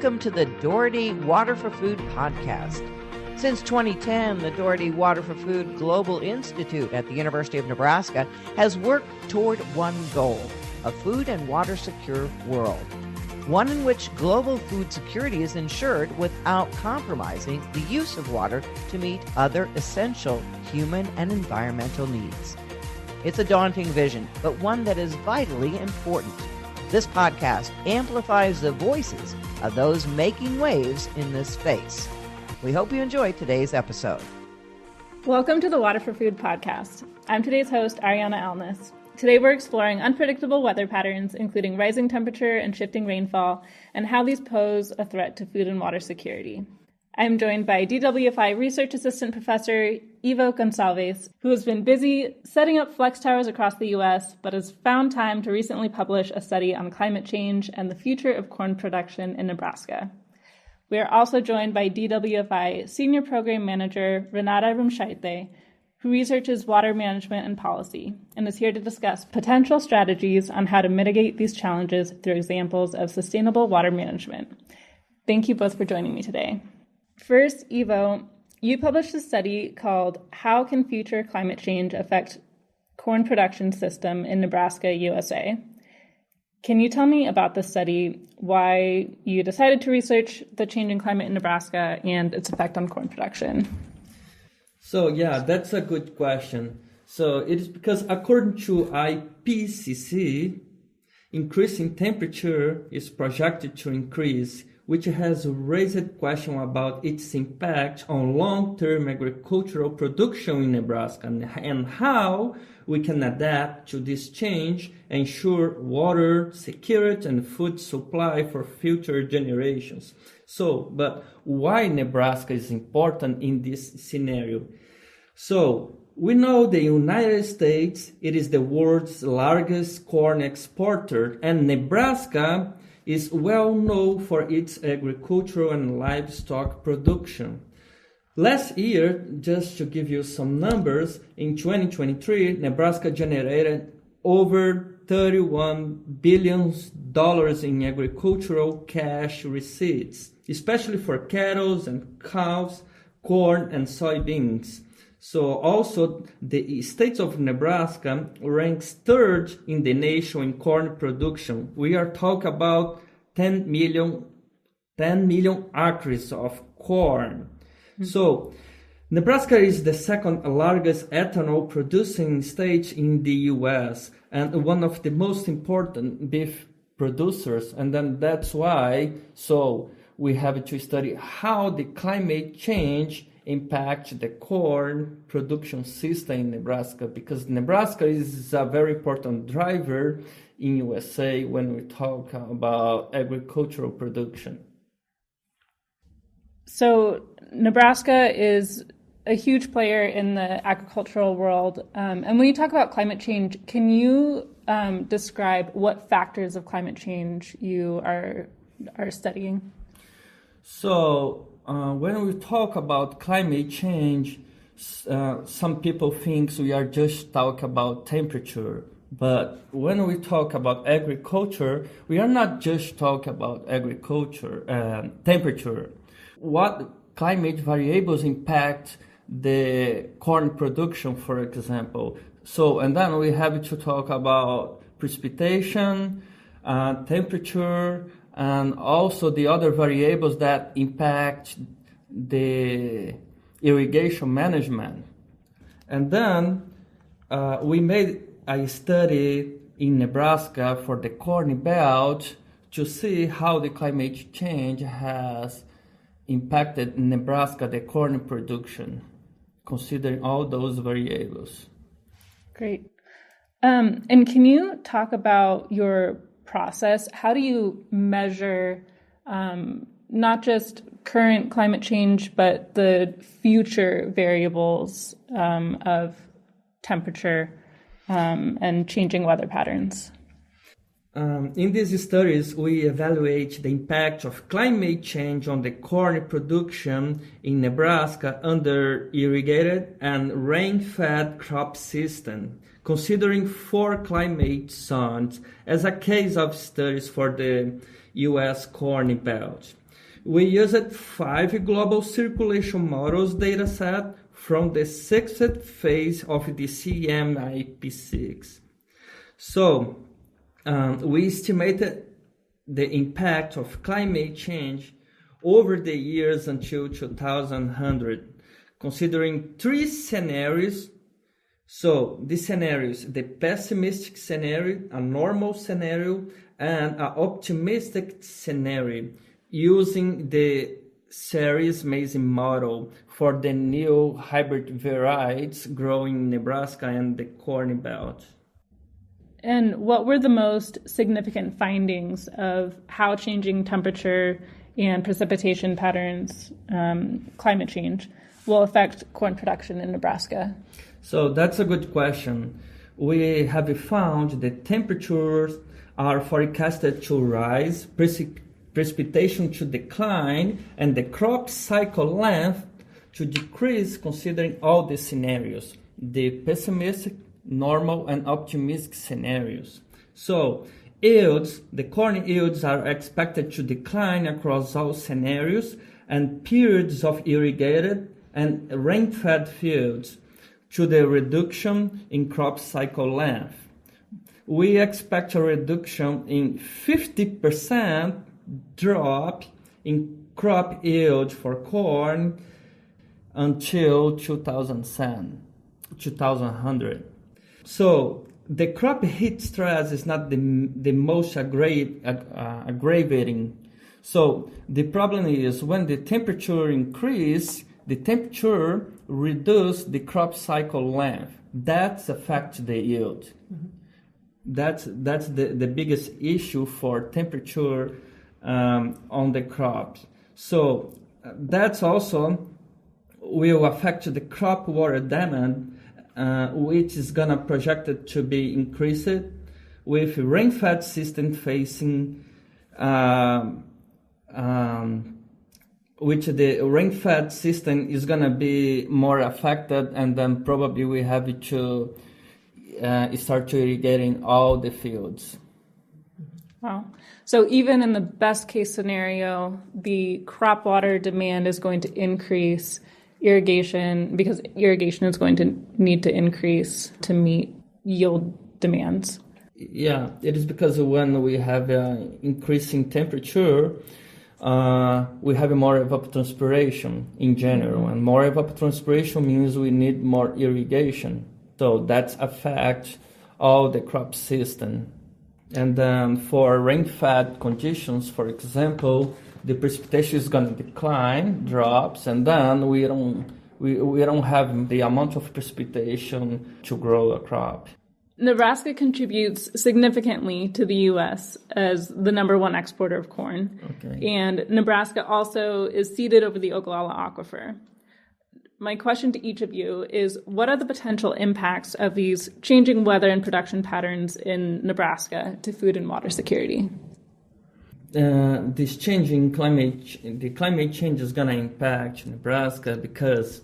Welcome to the Doherty Water for Food podcast. Since 2010, the Doherty Water for Food Global Institute at the University of Nebraska has worked toward one goal, a food and water secure world. One in which global food security is ensured without compromising the use of water to meet other essential human and environmental needs. It's a daunting vision, but one that is vitally important. This podcast amplifies the voices of those making waves in this space. We hope you enjoy today's episode. Welcome to the Water for Food podcast. I'm today's host, Arianna Elnes. Today we're exploring unpredictable weather patterns, including rising temperature and shifting rainfall, and how these pose a threat to food and water security. I'm joined by DWFI Research Assistant Professor Ivo Gonçalves, who has been busy setting up flex towers across the U.S., but has found time to recently publish a study on climate change and the future of corn production in Nebraska. We are also joined by DWFI Senior Program Manager Renata Rimšaitė, who researches water management and policy, and is here to discuss potential strategies on how to mitigate these challenges through examples of sustainable water management. Thank you both for joining me today. First, Ivo, you published a study called How Can Future Climate Change Affect Corn Production System in Nebraska, USA? Can you tell me about this study, why you decided to research the changing climate in Nebraska and its effect on corn production? So that's a good question. So it is because according to IPCC, increasing temperature is projected to increase, which has raised question about its impact on long-term agricultural production in Nebraska and how we can adapt to this change, ensure water security and food supply for future generations. But why Nebraska is important in this scenario? So we know the United States, it is the world's largest corn exporter, and Nebraska is well known for its agricultural and livestock production. Last year, just to give you some numbers, in 2023, Nebraska generated over $31 billion in agricultural cash receipts, especially for cattle and cows, corn and soybeans. So also the state of Nebraska ranks third in the nation in corn production. We are talking about 10 million acres of corn. Mm-hmm. So Nebraska is the second largest ethanol producing state in the U.S. and one of the most important beef producers. And then that's why we have to study how the climate change impact the corn production system in Nebraska, because Nebraska is a very important driver in USA when we talk about agricultural production. So Nebraska is a huge player in the agricultural world. And when you talk about climate change, can you describe what factors of climate change you are studying? So when we talk about climate change, some people think we are just talking about temperature. But when we talk about agriculture, we are not just talking about agriculture, temperature. What climate variables impact the corn production, for example? And then we have to talk about precipitation, temperature, and also the other variables that impact the irrigation management. And then we made a study in Nebraska for the corn belt to see how the climate change has impacted Nebraska, the corn production, considering all those variables. Great. And can you talk about your process? How do you measure not just current climate change, but the future variables of temperature and changing weather patterns? In these studies, we evaluate the impact of climate change on the corn production in Nebraska under irrigated and rain-fed crop system, considering 4 climate zones as a case of studies for the U.S. Corn Belt. We used 5 global circulation models dataset from the 6th phase of the CMIP6. So, we estimated the impact of climate change over the years until 2100, considering 3 scenarios. So, the scenarios, the pessimistic scenario, a normal scenario, and an optimistic scenario, using the series Mason model for the new hybrid varieties growing in Nebraska and the Corn Belt. And what were the most significant findings of how changing temperature and precipitation patterns, climate change, will affect corn production in Nebraska? So that's a good question. We have found that temperatures are forecasted to rise, precipitation to decline, and the crop cycle length to decrease considering all the scenarios, the pessimistic, normal, and optimistic scenarios. So yields, the corn yields are expected to decline across all scenarios, and periods of irrigated and rain-fed fields to the reduction in crop cycle length. We expect a reduction in 50% drop in crop yield for corn until 2100. So the crop heat stress is not the most aggravating. So the problem is when the temperature increase, the temperature reduce the crop cycle length. That affects the yield. Mm-hmm. That's the biggest issue for temperature on the crops. So that's also will affect the crop water demand, which is gonna projected to be increased with rain-fed system facing, which the rain-fed system is gonna be more affected, and then probably we have to start to irrigating all the fields. Wow. So even in the best case scenario, the crop water demand is going to increase irrigation because irrigation is going to need to increase to meet yield demands. Yeah, it is because when we have increasing temperature, we have more evapotranspiration in general, and more evapotranspiration means we need more irrigation. So that affects all the crop system. And then for rain-fed conditions, for example, the precipitation is going to decline, drops, and then we don't have the amount of precipitation to grow a crop. Nebraska contributes significantly to the U.S. as the number 1 exporter of corn. Okay. And Nebraska also is seated over the Ogallala Aquifer. My question to each of you is, what are the potential impacts of these changing weather and production patterns in Nebraska to food and water security? This changing climate change is going to impact Nebraska because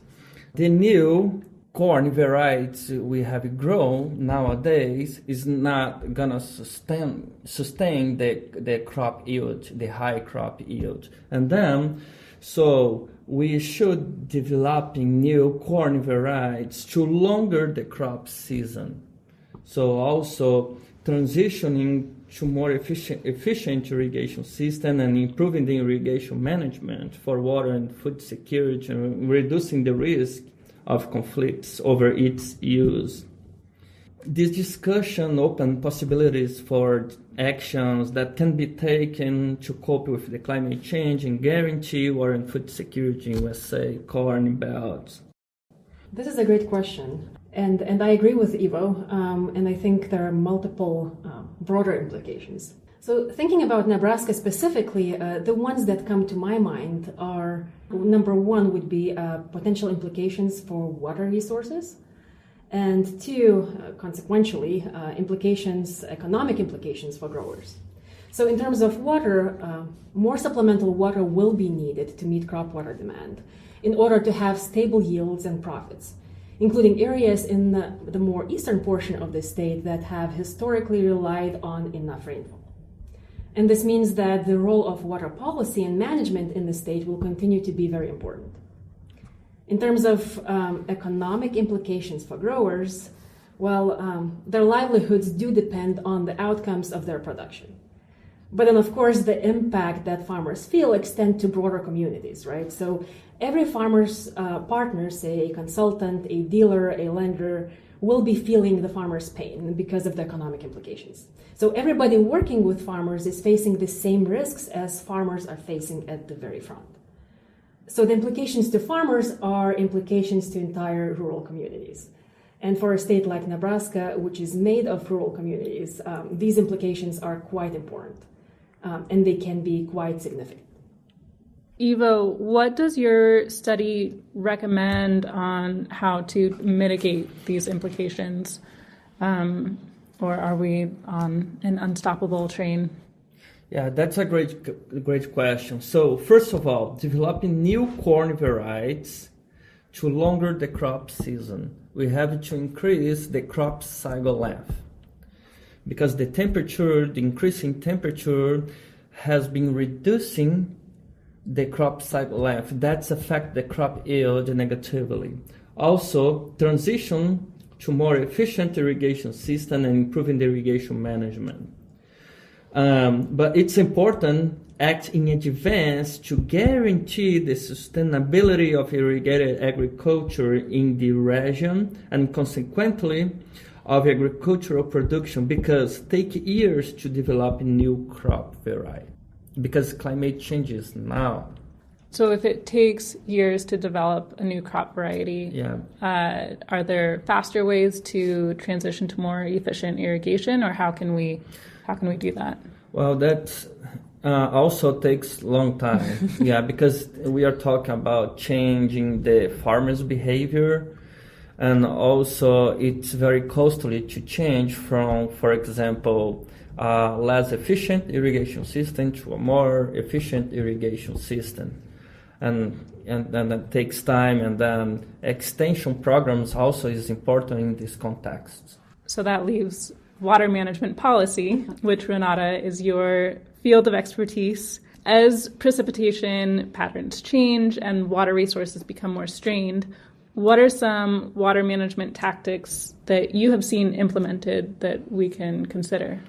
the new corn varieties we have grown nowadays is not going to sustain the crop yield, the high crop yield. And then, so we should developing new corn varieties to longer the crop season. So also transitioning to more efficient irrigation system and improving the irrigation management for water and food security and reducing the risk of conflicts over its use. This discussion opens possibilities for actions that can be taken to cope with the climate change and guarantee water and food security in USA corn belts. This is a great question, and I agree with Ivo, and I think there are multiple broader implications. So thinking about Nebraska specifically, the ones that come to my mind are, number 1 would be potential implications for water resources, and 2, consequentially, economic implications for growers. So in terms of water, more supplemental water will be needed to meet crop water demand in order to have stable yields and profits, including areas in the more eastern portion of the state that have historically relied on enough rainfall. And this means that the role of water policy and management in the state will continue to be very important. In terms of economic implications for growers, their livelihoods do depend on the outcomes of their production. But then, of course, the impact that farmers feel extend to broader communities, right? So every farmer's partner, say a consultant, a dealer, a lender, will be feeling the farmer's pain because of the economic implications. So everybody working with farmers is facing the same risks as farmers are facing at the very front. So the implications to farmers are implications to entire rural communities. And for a state like Nebraska, which is made of rural communities, these implications are quite important, and they can be quite significant. Ivo, what does your study recommend on how to mitigate these implications? Or are we on an unstoppable train? Yeah, that's a great question. So first of all, developing new corn varieties to longer the crop season. We have to increase the crop cycle length because the increasing temperature has been reducing the crop cycle length. That's affect the crop yield negatively. Also, transition to more efficient irrigation system and improving the irrigation management. But it's important act in advance to guarantee the sustainability of irrigated agriculture in the region and consequently of agricultural production, because take years to develop a new crop variety because climate changes now. So if it takes years to develop a new crop variety, are there faster ways to transition to more efficient irrigation, or how can we do that? Well, that also takes a long time, because we are talking about changing the farmer's behavior, and also it's very costly to change from, for example, less efficient irrigation system to a more efficient irrigation system. And then it takes time, and then extension programs also is important in this context. So that leaves water management policy, which, Renata, is your field of expertise. As precipitation patterns change and water resources become more strained, what are some water management tactics that you have seen implemented that we can consider?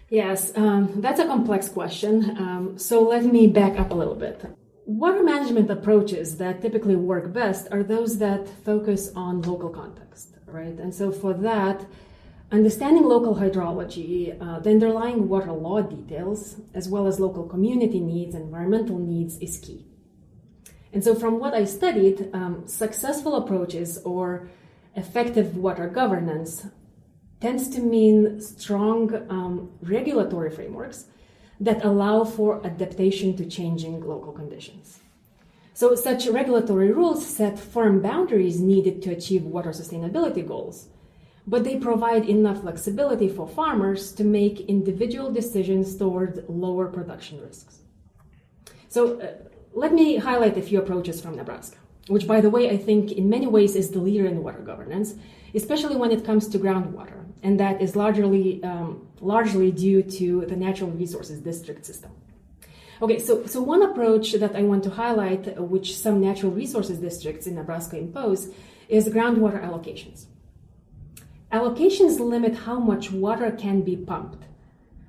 Yes, that's a complex question. So let me back up a little bit. Water management approaches that typically work best are those that focus on local context, right? And so for that, understanding local hydrology, the underlying water law details, as well as local community needs and environmental needs is key. And so from what I studied, successful approaches or effective water governance tends to mean strong regulatory frameworks that allow for adaptation to changing local conditions. So such regulatory rules set firm boundaries needed to achieve water sustainability goals, but they provide enough flexibility for farmers to make individual decisions toward lower production risks. So let me highlight a few approaches from Nebraska, which, by the way, I think in many ways is the leader in water governance, especially when it comes to groundwater, and that is largely due to the natural resources district system. Okay, so one approach that I want to highlight, which some natural resources districts in Nebraska impose, is groundwater allocations. Allocations limit how much water can be pumped,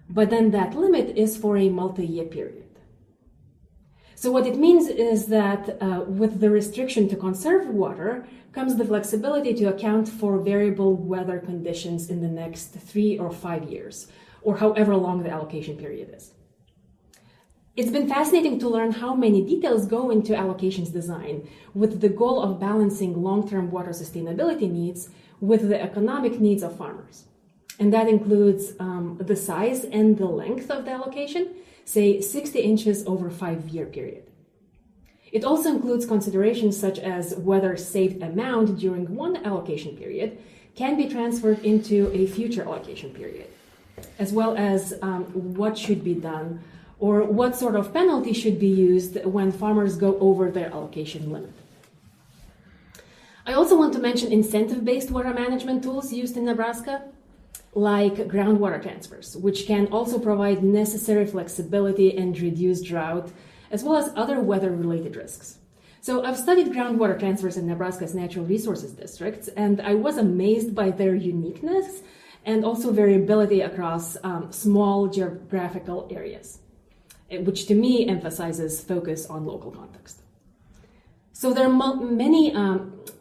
but then that limit is for a multi-year period. So what it means is that with the restriction to conserve water comes the flexibility to account for variable weather conditions in the next 3 or 5 years, or however long the allocation period is. It's been fascinating to learn how many details go into allocations design with the goal of balancing long-term water sustainability needs with the economic needs of farmers. And that includes the size and the length of the allocation, say 60 inches over a 5-year period. It also includes considerations such as whether saved amount during one allocation period can be transferred into a future allocation period, as well as what should be done or what sort of penalty should be used when farmers go over their allocation limit. I also want to mention incentive-based water management tools used in Nebraska. like groundwater transfers, which can also provide necessary flexibility and reduce drought, as well as other weather-related risks. So I've studied groundwater transfers in Nebraska's natural resources districts, and I was amazed by their uniqueness and also variability across small geographical areas, which to me emphasizes focus on local context. So there are many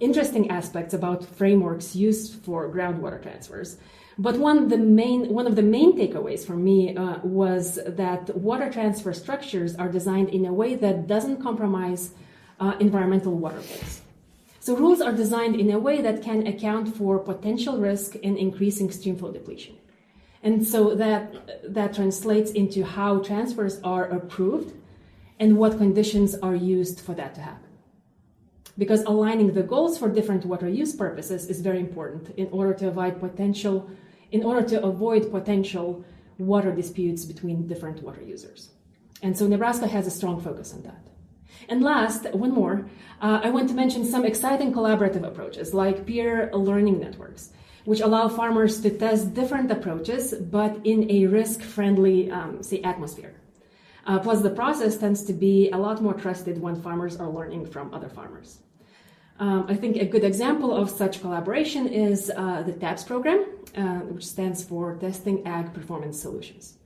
interesting aspects about frameworks used for groundwater transfers. But one of the main takeaways for me was that water transfer structures are designed in a way that doesn't compromise environmental water goals. So rules are designed in a way that can account for potential risk in increasing streamflow depletion. And so that translates into how transfers are approved and what conditions are used for that to happen. Because aligning the goals for different water use purposes is very important in order to avoid potential water disputes between different water users. And so Nebraska has a strong focus on that. And last, one more, I want to mention some exciting collaborative approaches like peer learning networks, which allow farmers to test different approaches, but in a risk-friendly, atmosphere. Plus, the process tends to be a lot more trusted when farmers are learning from other farmers. I think a good example of such collaboration is the TAPS program, which stands for Testing Ag Performance Solutions,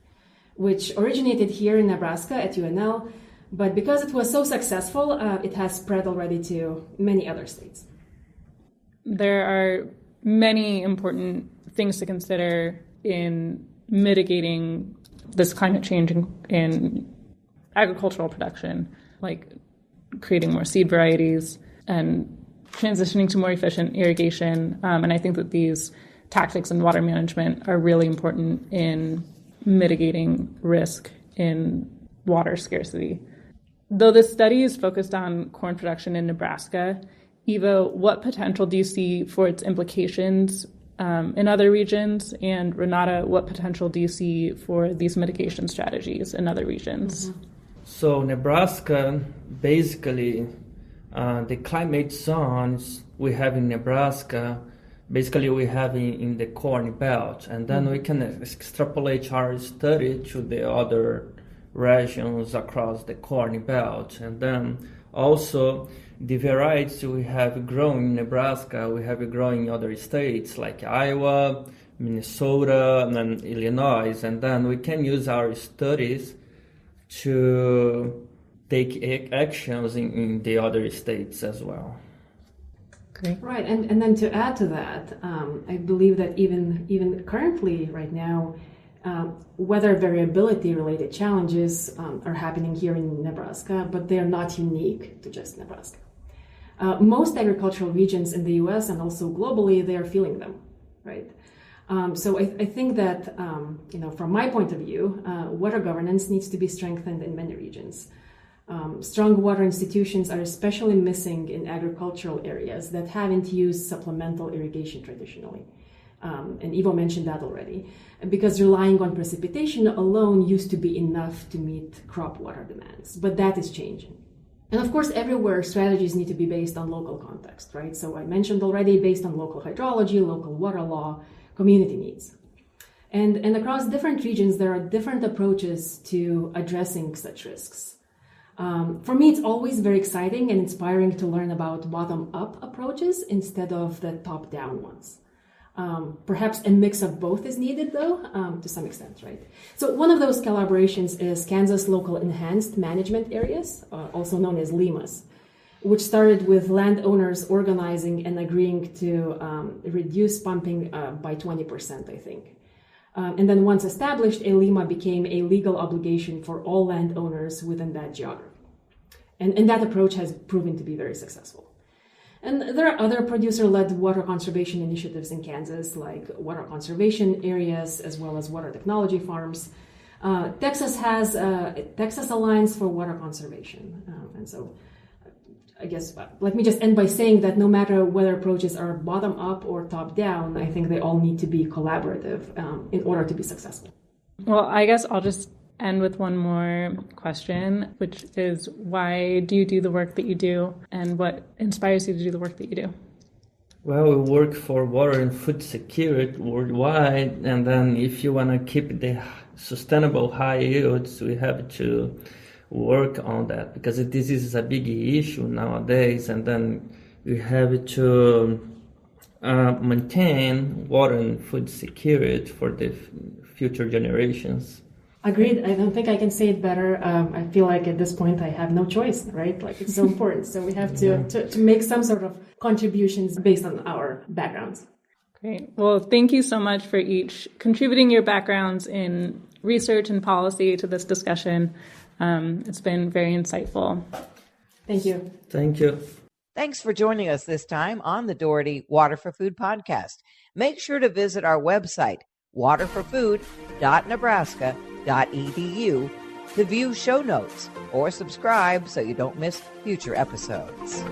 which originated here in Nebraska at UNL, but because it was so successful, it has spread already to many other states. There are many important things to consider in mitigating this climate change in agricultural production, like creating more seed varieties and transitioning to more efficient irrigation. And I think that these tactics in water management are really important in mitigating risk in water scarcity. Though this study is focused on corn production in Nebraska, Ivo, what potential do you see for its implications in other regions? And Renata, what potential do you see for these mitigation strategies in other regions? Mm-hmm. So Nebraska, basically, the climate zones we have in Nebraska, basically we have in the corn belt, and then we can extrapolate our study to the other regions across the corn belt. And then also the varieties we have grown in Nebraska, we have grown in other states like Iowa, Minnesota, and Illinois. And then we can use our studies to take actions in the other states as well. Great. Right, and then to add to that, I believe that even currently, right now, weather variability-related challenges are happening here in Nebraska, but they are not unique to just Nebraska. Most agricultural regions in the U.S. and also globally, they are feeling them, right? So I think that, from my point of view, water governance needs to be strengthened in many regions. Strong water institutions are especially missing in agricultural areas that haven't used supplemental irrigation traditionally. And Ivo mentioned that already, because relying on precipitation alone used to be enough to meet crop water demands, but that is changing. And of course, everywhere strategies need to be based on local context, right? So I mentioned already, based on local hydrology, local water law, community needs. And across different regions, there are different approaches to addressing such risks. For me, it's always very exciting and inspiring to learn about bottom-up approaches instead of the top-down ones. Perhaps a mix of both is needed, though, to some extent, right? So one of those collaborations is Kansas Local Enhanced Management Areas, also known as LEMAs, which started with landowners organizing and agreeing to reduce pumping by 20%, I think. And then once established, a LEMA became a legal obligation for all landowners within that geography. And that approach has proven to be very successful. And there are other producer-led water conservation initiatives in Kansas, like water conservation areas, as well as water technology farms. Texas has Texas Alliance for Water Conservation. And so I guess, let me just end by saying that no matter whether approaches are bottom-up or top-down, I think they all need to be collaborative in order to be successful. Well, I guess I'll just end with one more question, which is, why do you do the work that you do, and what inspires you to do the work that you do? Well, we work for water and food security worldwide, and then if you want to keep the sustainable high yields, we have to work on that, because this is a big issue nowadays, and then we have to maintain water and food security for the future generations. Agreed. I don't think I can say it better. I feel like at this point I have no choice, right? Like, it's so important. So we have to make some sort of contributions based on our backgrounds. Great. Well, thank you so much for each contributing your backgrounds in research and policy to this discussion. It's been very insightful. Thank you. Thank you. Thanks for joining us this time on the Doherty Water for Food podcast. Make sure to visit our website, waterforfood.nebraska.edu, to view show notes or subscribe so you don't miss future episodes.